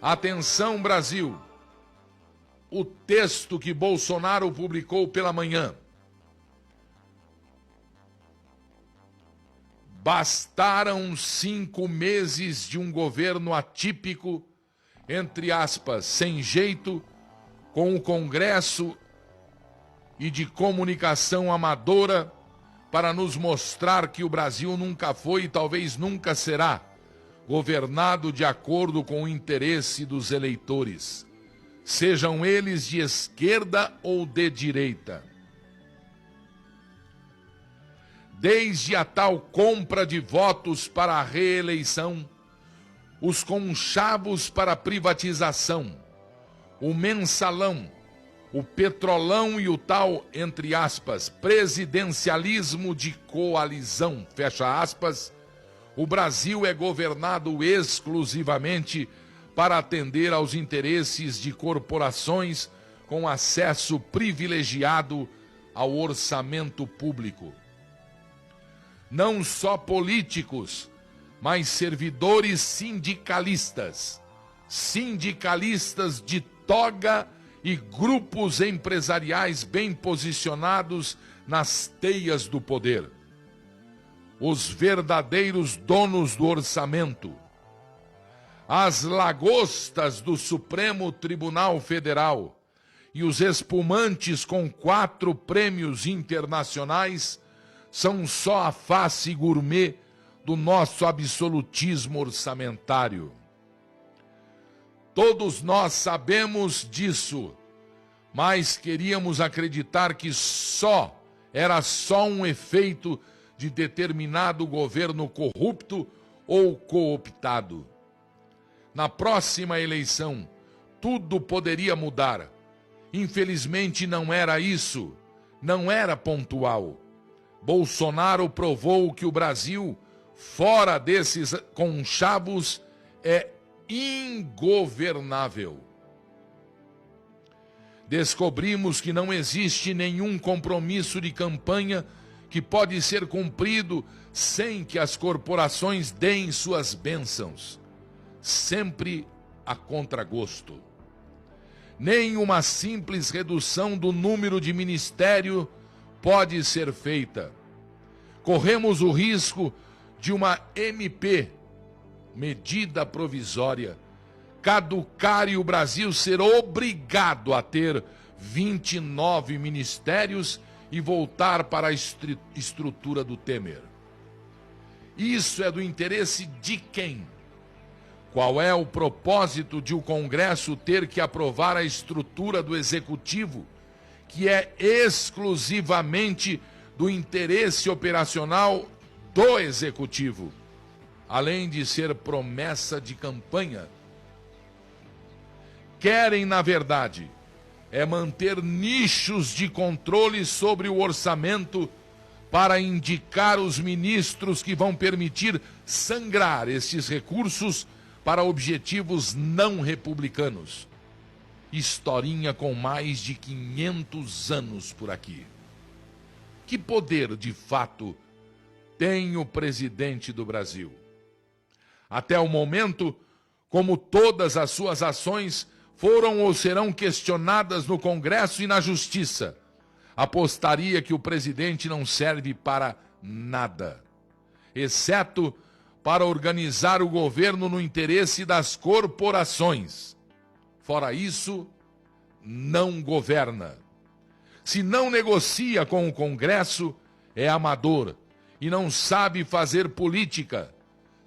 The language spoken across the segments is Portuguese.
Atenção, Brasil! O texto que Bolsonaro publicou pela manhã. Bastaram 5 meses de um governo atípico, entre aspas, sem jeito, com o Congresso e de comunicação amadora, para nos mostrar que o Brasil nunca foi e talvez nunca será governado de acordo com o interesse dos eleitores, sejam eles de esquerda ou de direita. Desde a tal compra de votos para a reeleição, os conchavos para a privatização, o mensalão, o petrolão e o tal, entre aspas, presidencialismo de coalizão, fecha aspas, o Brasil é governado exclusivamente para atender aos interesses de corporações com acesso privilegiado ao orçamento público. Não só políticos, mas servidores sindicalistas, sindicalistas de toga e grupos empresariais bem posicionados nas teias do poder. Os verdadeiros donos do orçamento. As lagostas do Supremo Tribunal Federal e os espumantes com 4 prêmios internacionais são só a face gourmet do nosso absolutismo orçamentário. Todos nós sabemos disso, mas queríamos acreditar que era só um efeito de determinado governo corrupto ou cooptado. Na próxima eleição, tudo poderia mudar. Infelizmente não era isso, não era pontual. Bolsonaro provou que o Brasil, fora desses conchavos, é ingovernável. Descobrimos que não existe nenhum compromisso de campanha que pode ser cumprido sem que as corporações deem suas bênçãos, sempre a contragosto. Nem uma simples redução do número de ministério pode ser feita. Corremos o risco de uma MP, medida provisória, caducar e o Brasil ser obrigado a ter 29 ministérios e voltar para a estrutura do Temer. Isso é do interesse de quem? Qual é o propósito de o Congresso ter que aprovar a estrutura do Executivo, que é exclusivamente do interesse operacional do Executivo, além de ser promessa de campanha? Querem, na verdade, manter nichos de controle sobre o orçamento para indicar os ministros que vão permitir sangrar estes recursos para objetivos não republicanos. Historinha com mais de 500 anos por aqui. Que poder, de fato, tem o presidente do Brasil? Até o momento, como todas as suas ações foram ou serão questionadas no Congresso e na Justiça, apostaria que o presidente não serve para nada, exceto para organizar o governo no interesse das corporações. Fora isso, não governa. Se não negocia com o Congresso, é amador e não sabe fazer política.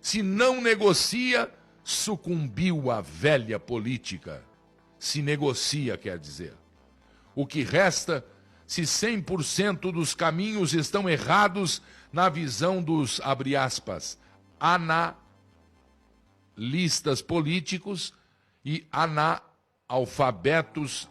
Se não negocia, sucumbiu à velha política. Se negocia, quer dizer. O que resta, se 100% dos caminhos estão errados na visão dos, abre aspas, analistas políticos e analfabetos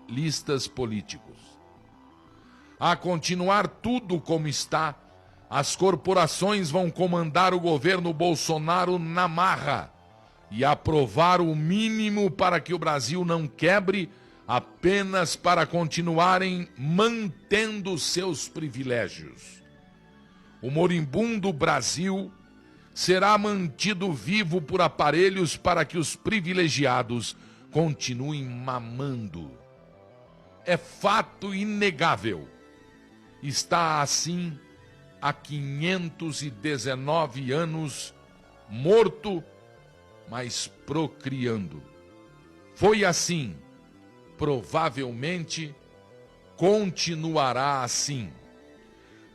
listas políticos. A continuar tudo como está, as corporações vão comandar o governo Bolsonaro na marra e aprovar o mínimo para que o Brasil não quebre, apenas para continuarem mantendo seus privilégios. O moribundo Brasil será mantido vivo por aparelhos para que os privilegiados continuem mamando. É fato inegável. Está assim há 519 anos, morto, mas procriando. Foi assim, provavelmente continuará assim.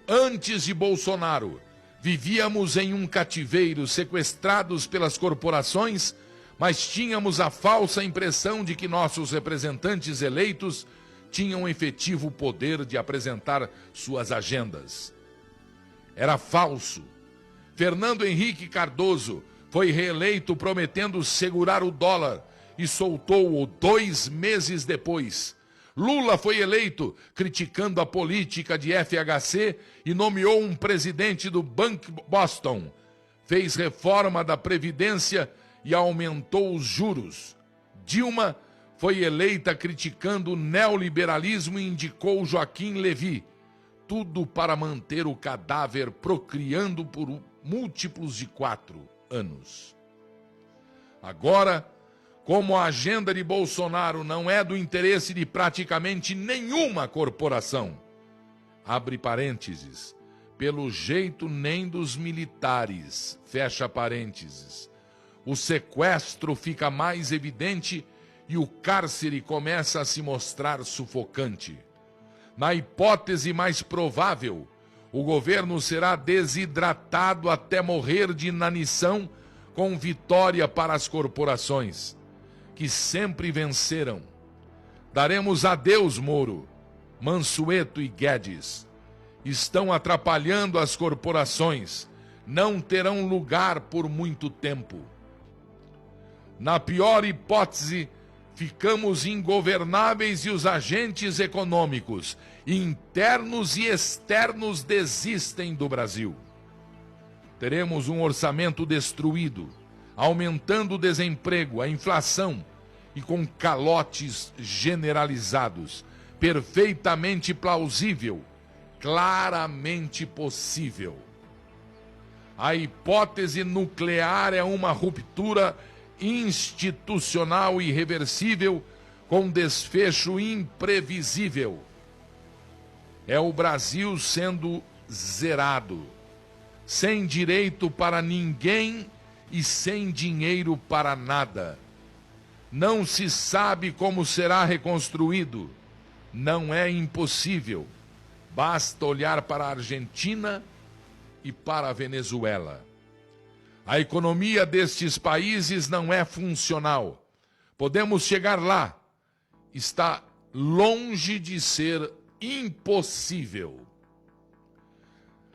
Antes de Bolsonaro, vivíamos em um cativeiro, sequestrados pelas corporações, mas tínhamos a falsa impressão de que nossos representantes eleitos tinham efetivo poder de apresentar suas agendas. Era falso. Fernando Henrique Cardoso foi reeleito prometendo segurar o dólar e soltou-o 2 meses depois. Lula foi eleito criticando a política de FHC e nomeou um presidente do Banco Boston. Fez reforma da Previdência e aumentou os juros. Dilma foi eleita criticando o neoliberalismo e indicou Joaquim Levy. Tudo para manter o cadáver procriando por múltiplos de 4 anos. Agora, como a agenda de Bolsonaro não é do interesse de praticamente nenhuma corporação, abre parênteses, pelo jeito nem dos militares, fecha parênteses, o sequestro fica mais evidente e o cárcere começa a se mostrar sufocante. Na hipótese mais provável, o governo será desidratado até morrer de inanição, com vitória para as corporações, que sempre venceram. Daremos adeus, Moro, Mansueto e Guedes. Estão atrapalhando as corporações, não terão lugar por muito tempo. Na pior hipótese, ficamos ingovernáveis e os agentes econômicos, internos e externos, desistem do Brasil. Teremos um orçamento destruído, aumentando o desemprego, a inflação e com calotes generalizados. Perfeitamente plausível, claramente possível. A hipótese nuclear é uma ruptura institucional irreversível com desfecho imprevisível. É o Brasil sendo zerado, sem direito para ninguém e sem dinheiro para nada. Não se sabe como será reconstruído. Não é impossível. Basta olhar para a Argentina e para a Venezuela. A economia destes países não é funcional. Podemos chegar lá. Está longe de ser impossível.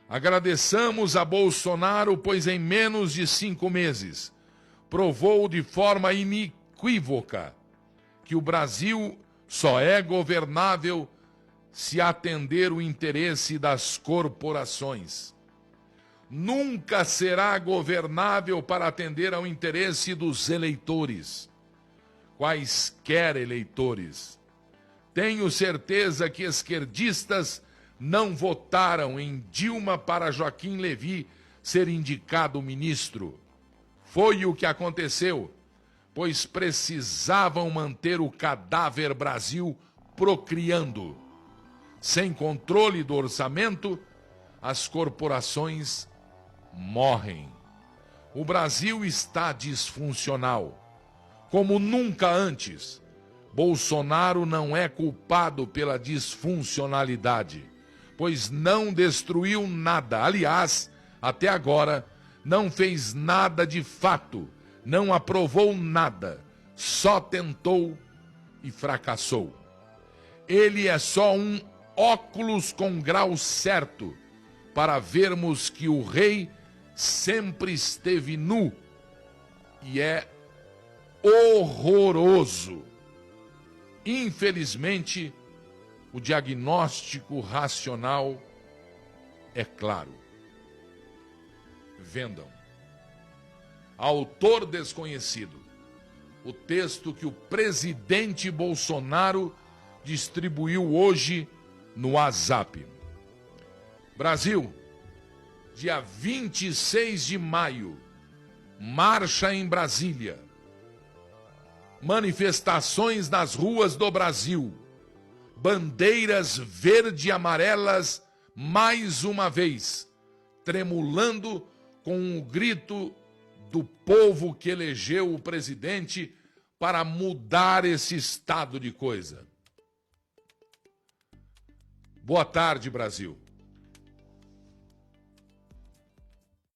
Agradeçamos a Bolsonaro, pois em menos de 5 meses provou de forma inequívoca que o Brasil só é governável se atender o interesse das corporações. Nunca será governável para atender ao interesse dos eleitores, quaisquer eleitores. Tenho certeza que esquerdistas não votaram em Dilma para Joaquim Levy ser indicado ministro. Foi o que aconteceu, pois precisavam manter o cadáver Brasil procriando. Sem controle do orçamento, as corporações morrem. O Brasil está disfuncional, como nunca antes. Bolsonaro não é culpado pela disfuncionalidade, pois não destruiu nada. Aliás, até agora, não fez nada de fato, não aprovou nada, só tentou e fracassou. Ele é só um óculos com grau certo para vermos que o rei sempre esteve nu e é horroroso. Infelizmente, o diagnóstico racional é claro. Vendam. Autor desconhecido. O texto que o presidente Bolsonaro distribuiu hoje no WhatsApp. Brasil, dia 26 de maio, marcha em Brasília, manifestações nas ruas do Brasil, bandeiras verde e amarelas mais uma vez, tremulando com o grito do povo que elegeu o presidente para mudar esse estado de coisa. Boa tarde, Brasil.